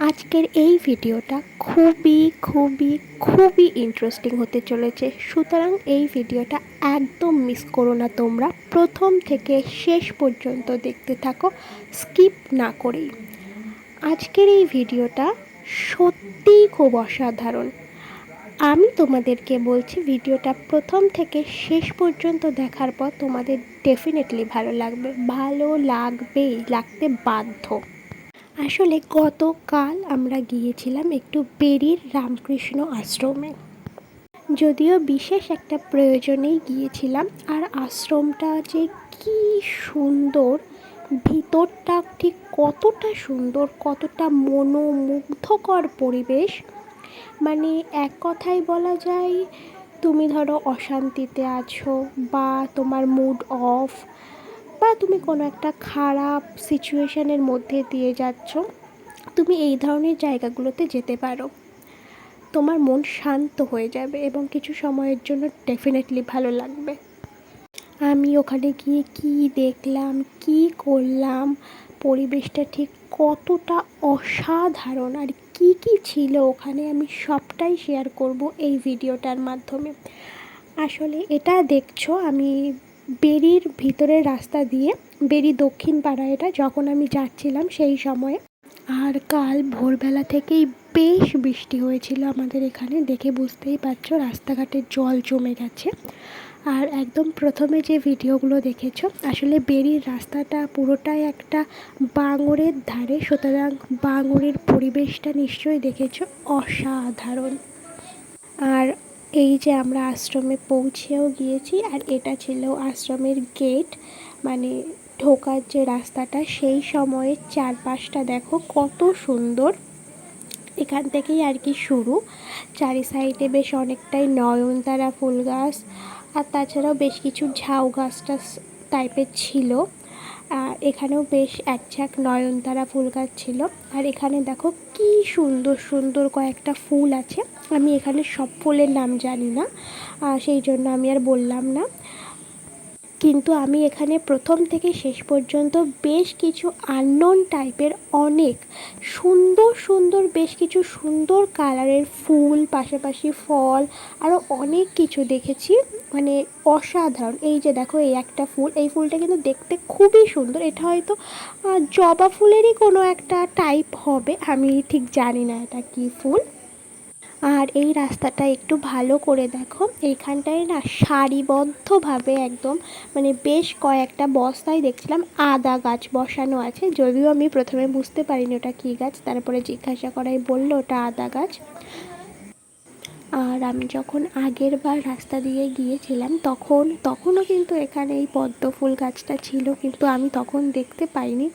আজকের এই ভিডিওটা খুবই ইন্টারেস্টিং হতে চলেছে। সুতরাং এই ভিডিওটা একদম মিস করো না, তোমরা প্রথম থেকে শেষ পর্যন্ত দেখতে থাকো, স্কিপ না করেই। আজকের এই ভিডিওটা সত্যিই খুব অসাধারণ। আমি তোমাদেরকে বলছি, ভিডিওটা প্রথম থেকে শেষ পর্যন্ত দেখার পর তোমাদের ডেফিনেটলি ভালো লাগবেই, লাগতে বাধ্য। আসলে গতকাল আমরা গিয়েছিলাম একটু বেরির রামকৃষ্ণ আশ্রমে। যদিও বিশেষ একটা প্রয়োজনেই গিয়েছিলাম। আর আশ্রমটা যে কি সুন্দর, ভিতরটা ঠিক কতটা সুন্দর, কতটা মনোমুগ্ধকর পরিবেশ। মানে এক কথায় বলা যায়, তুমি ধরো অশান্তিতে আছো বা তোমার মুড অফ, বা তুমি কোনো একটা খারাপ সিচুয়েশনের মধ্যে দিয়ে যাচ্ছ, তুমি এই ধরনের জায়গাগুলোতে যেতে পারো। তোমার মন শান্ত হয়ে যাবে এবং কিছু সময়ের জন্য ডেফিনেটলি ভালো লাগবে। আমি ওখানে গিয়ে কী দেখলাম, কী করলাম, পরিবেশটা ঠিক কতটা অসাধারণ, আর কি কি ছিল ওখানে, আমি সবটাই শেয়ার করব এই ভিডিওটার মাধ্যমে। আসলে এটা দেখছো, আমি বেরির ভিতরের রাস্তা দিয়ে, বেরি দক্ষিণ পাড়া এটা, যখন আমি যাচ্ছিলাম সেই সময়ে। আর কাল ভোরবেলা থেকেই বেশ বৃষ্টি হয়েছিল আমাদের এখানে, দেখে বুঝতেই পারছো রাস্তাঘাটে জল জমে গেছে। আর একদম প্রথমে যে ভিডিওগুলো দেখেছো, আসলে বেরির রাস্তাটা পুরোটাই একটা বাঙরের ধারে, সুতরাং বাঙরের পরিবেশটা নিশ্চয়ই দেখেছো, অসাধারণ। আর এই যে আমরা আশ্রমে পৌঁছেও গিয়েছি, আর এটা ছিল আশ্রমের গেট, মানে ঢোকার যে রাস্তাটা। সেই সময়ে চারপাশটা দেখো কত সুন্দর। এখান থেকেই আর কি শুরু। চারি সাইডে বেশ অনেকটাই নয়নতারা ফুল গাছ, আর তাছাড়াও বেশ কিছু ঝাউ গাছ টাছ টাইপের ছিল। আর এখানেও বেশ এক ঝাঁক নয়নতারা ফুল গাছ ছিল। আর এখানে দেখো কি সুন্দর সুন্দর কয়েকটা ফুল আছে। আমি এখানে সব ফুলের নাম জানি না, সেই জন্য আমি আর বললাম না। কিন্তু আমি এখানে প্রথম থেকে শেষ পর্যন্ত বেশ কিছু আননোন টাইপের অনেক সুন্দর সুন্দর, বেশ কিছু সুন্দর কালারের ফুল, পাশাপাশি ফল, আরও অনেক কিছু দেখেছি। মানে অসাধারণ। এই যে দেখো, এই একটা ফুল, এই ফুলটা কিন্তু দেখতে খুবই সুন্দর। এটা হয়তো জবা ফুলেরই কোনো একটা টাইপ হবে, আমি ঠিক জানি না এটা কী ফুল। আর এই রাস্তাটা একটু ভালো করে দেখো, এইখানটায় না সারিবদ্ধভাবে একদম, মানে বেশ কয়েকটা বস্তায় দেখছিলাম আদা গাছ বসানো আছে। যদিও আমি প্রথমে বুঝতে পারিনি ওটা কী গাছ, তারপরে জিজ্ঞাসা করাই বললো ওটা আদা গাছ। আর আমি যখন আগের বার রাস্তা দিয়ে গিয়েছিলাম তখনও কিন্তু এখানে এই পদ্ম ফুল গাছটা ছিল, কিন্তু আমি তখন দেখতে পাইনি,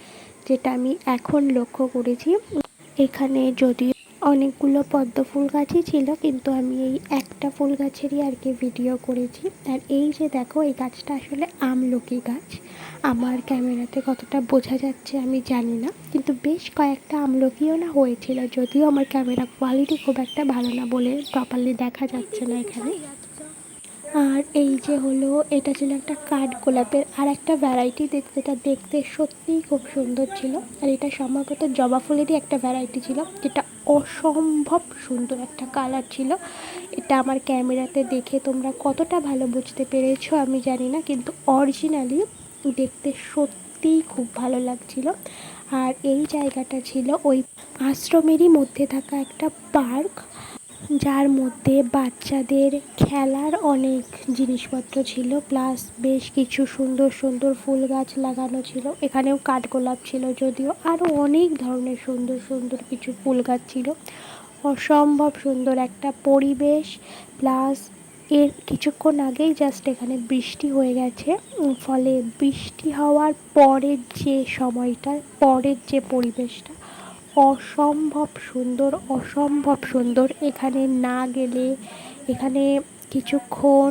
যেটা আমি এখন লক্ষ্য করেছি। এখানে যদিও অনেকগুলো পদ্ম ফুল গাছই ছিল, কিন্তু আমি এই একটা ফুল গাছেরই আর কি ভিডিও করেছি। আর এই যে দেখো, এই গাছটা আসলে আমলকি গাছ। আমার ক্যামেরাতে কতটা বোঝা যাচ্ছে আমি জানি না, কিন্তু বেশ কয়েকটা আমলকিও না হয়েছিল, যদিও আমার ক্যামেরা কোয়ালিটি খুব একটা ভালো না বলে প্রপারলি দেখা যাচ্ছে না এখানে। আর এই যে হলো, এটা ছিল একটা কাঠগোলাপের আর একটা ভ্যারাইটি, যেটা দেখতে সত্যিই খুব সুন্দর ছিল। আর এটা সম্ভবত জবা ফুলেরই একটা ভ্যারাইটি ছিল, যেটা অসম্ভব সুন্দর একটা কালার ছিল। এটা আমার ক্যামেরাতে দেখে তোমরা কতটা ভালো বুঝতে পেরেছো আমি জানি না, কিন্তু অরিজিনালি দেখতে সত্যিই খুব ভালো লাগছিল। আর এই জায়গাটা ছিল ওই আশ্রমেরই মধ্যে থাকা একটা পার্ক, যার মধ্যে বাচ্চাদের খেলার অনেক জিনিসপত্র ছিল, প্লাস বেশ কিছু সুন্দর সুন্দর ফুল গাছ লাগানো ছিল। এখানেও কাঠগোলাপ ছিল, যদিও আরও অনেক ধরনের সুন্দর সুন্দর কিছু ফুল গাছ ছিল। অসম্ভব সুন্দর একটা পরিবেশ। প্লাস এর কিছুক্ষণ আগেই জাস্ট এখানে বৃষ্টি হয়ে গেছে, ফলে বৃষ্টি হওয়ার পরের যে সময়টা, পরের যে পরিবেশটা, অসম্ভব সুন্দর, অসম্ভব সুন্দর। এখানে না গেলে, এখানে কিছুক্ষণ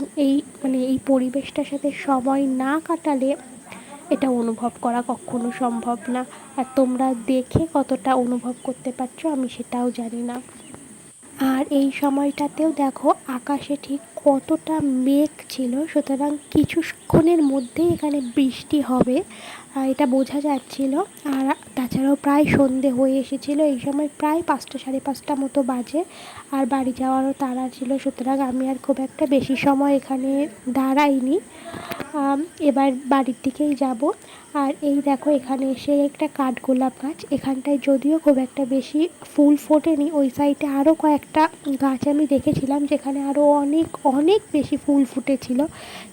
এই পরিবেশটার সাথে সময় না কাটালে এটা অনুভব করা কখনো সম্ভব না। আর তোমরা দেখে কতটা অনুভব করতে পারছো আমি সেটাও জানি না। আর এই সময়টাতেও দেখো, আকাশে ঠিক কতটা মেঘ ছিল, সুতরাং কিছুক্ষণের মধ্যেই এখানে বৃষ্টি হবে এটা বোঝা যাচ্ছিল। আর তাছাড়াও প্রায় সন্ধে হয়ে এসেছিলো, এই সময় প্রায় 5টা সাড়ে 5টা মতো বাজে। আর বাড়ি যাওয়ারও তাড়া ছিল, সুতরাং আমি আর খুব একটা বেশি সময় এখানে দাঁড়াইনি, এবার বাড়ির দিকেই যাব। আর এই দেখো এখানে এসে একটা কাঠগোলাপ গাছ, এখানটায় যদিও খুব একটা বেশি ফুল ফোটেনি, ওই সাইডে আরও কয়েকটা গাছ আমি দেখেছিলাম যেখানে আরও অনেক অনেক বেশি ফুল ফুটেছিল,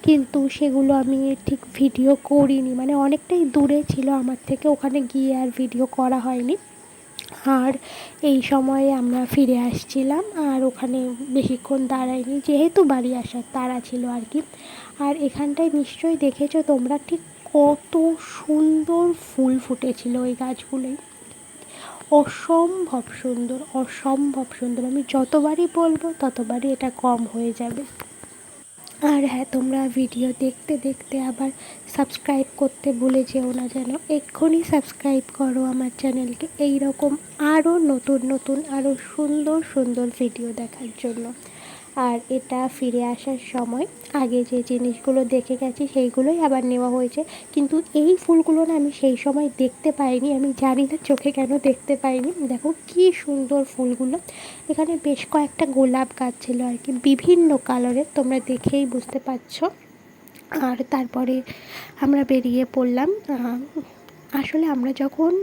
কিন্তু সেগুলো আমি ঠিক ভিডিও করিনি, মানে অনেকটাই দূরে ছিল আমার থেকে, ওখানে গিয়ে আর ভিডিও করা হয়নি। আর এই সময়ে আমরা ফিরে আসছিলাম, আর ওখানে বেশিক্ষণ দাঁড়াইনি যেহেতু বাড়ি আসার তাড়া ছিল আর কি। আর এখানটায় নিশ্চয়ই দেখেছো তোমরা ঠিক কত সুন্দর ফুল ফুটেছিল ওই গাছগুলোয়, অসম্ভব সুন্দর অসম্ভব সুন্দর, আমি যতবারই বলবো ততবারই এটা কম হয়ে যাবে। আর হ্যাঁ, তোমরা ভিডিও দেখতে দেখতে আবার সাবস্ক্রাইব করতে ভুলে যেও না যেন, এক্ষুনি সাবস্ক্রাইব করো আমার চ্যানেলকে এই রকম আরও নতুন নতুন আরও সুন্দর সুন্দর ভিডিও দেখার জন্য। আর এটা ফিরে আসার সময় আগে যে জিনিসগুলো দেখে গেছি সেইগুলোই আবার নেওয়া হয়েছে, কিন্তু এই ফুলগুলো না আমি সেই সময় দেখতে পাইনি, আমি জানি না চোখে কেন দেখতে পাইনি। দেখো কি সুন্দর ফুলগুলো, এখানে বেশ কয়েকটা গোলাপ গাছ ছিল আর কি, বিভিন্ন কালারের, তোমরা দেখেই বুঝতে পারছো। আর তারপরে আমরা বেরিয়ে পড়লাম। আসলে আমরা যখন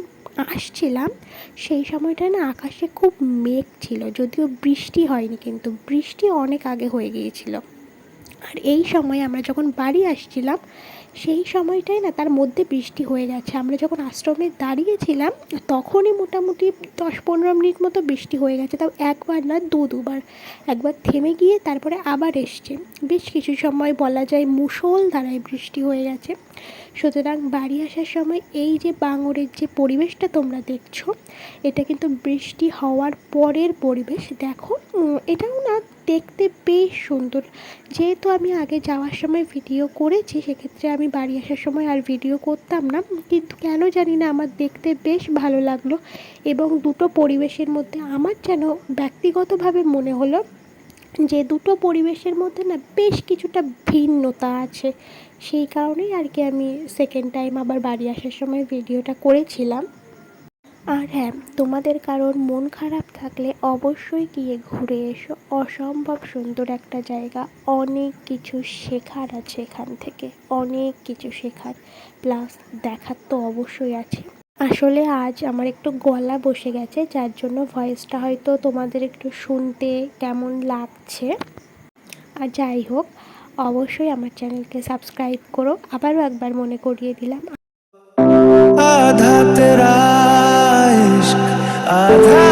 আসছিলাম সেই সময়টায় না আকাশে খুব মেঘ ছিল, যদিও বৃষ্টি হয়নি, কিন্তু বৃষ্টি অনেক আগে হয়ে গিয়েছিল। আর এই সময় আমরা যখন বাড়ি আসছিলাম সেই সময়টাই না তার মধ্যে বৃষ্টি হয়ে গেছে, আমরা যখন আশ্রমে দাঁড়িয়েছিলাম তখনই মোটামুটি 10-15 মিনিট মতো বৃষ্টি হয়ে গেছে, তাও একবার না দুবার, একবার থেমে গিয়ে তারপরে আবার এসছে, বেশ কিছু সময় বলা যায় মুষলধারায় বৃষ্টি হয়ে গেছে। সুতরাং বাড়ি আসার সময় এই যে বাঙরের যে পরিবেশটা তোমরা দেখছো, এটা কিন্তু বৃষ্টি হওয়ার পরের পরিবেশ। দেখো এটাও না দেখতে বেশ সুন্দর, যেহেতু আমি আগে যাওয়ার সময় ভিডিও করেছি সেক্ষেত্রে আমি বাড়ি আসার সময় আর ভিডিও করতাম না, কিন্তু কেন জানি না আমার দেখতে বেশ ভালো লাগলো। এবং দুটো পরিবেশের মধ্যে আমার যেন ব্যক্তিগতভাবে মনে হলো যে দুটো পরিবেশের মধ্যে না বেশ কিছুটা ভিন্নতা আছে, সেই কারণেই আর কি আমি সেকেন্ড টাইম আবার বাড়ি আসার সময় ভিডিওটা করেছিলাম। আর হ্যাঁ, তোমাদের কারোর মন খারাপ থাকলে অবশ্যই গিয়ে ঘুরে এসো, অসম্ভব সুন্দর একটা জায়গা, অনেক কিছু শেখার আছে এখান থেকে, অনেক কিছু শেখার প্লাস দেখার তো অবশ্যই আছে। আসলে আজ আমার একটু গলা বসে গেছে, যার জন্য ভয়েসটা হয়তো তোমাদের একটু শুনতে কেমন লাগছে। আর যাই হোক, অবশ্যই আমার চ্যানেলকে সাবস্ক্রাইব করো, আবারও একবার মনে করিয়ে দিলাম। आधा तेरा इश्क आधा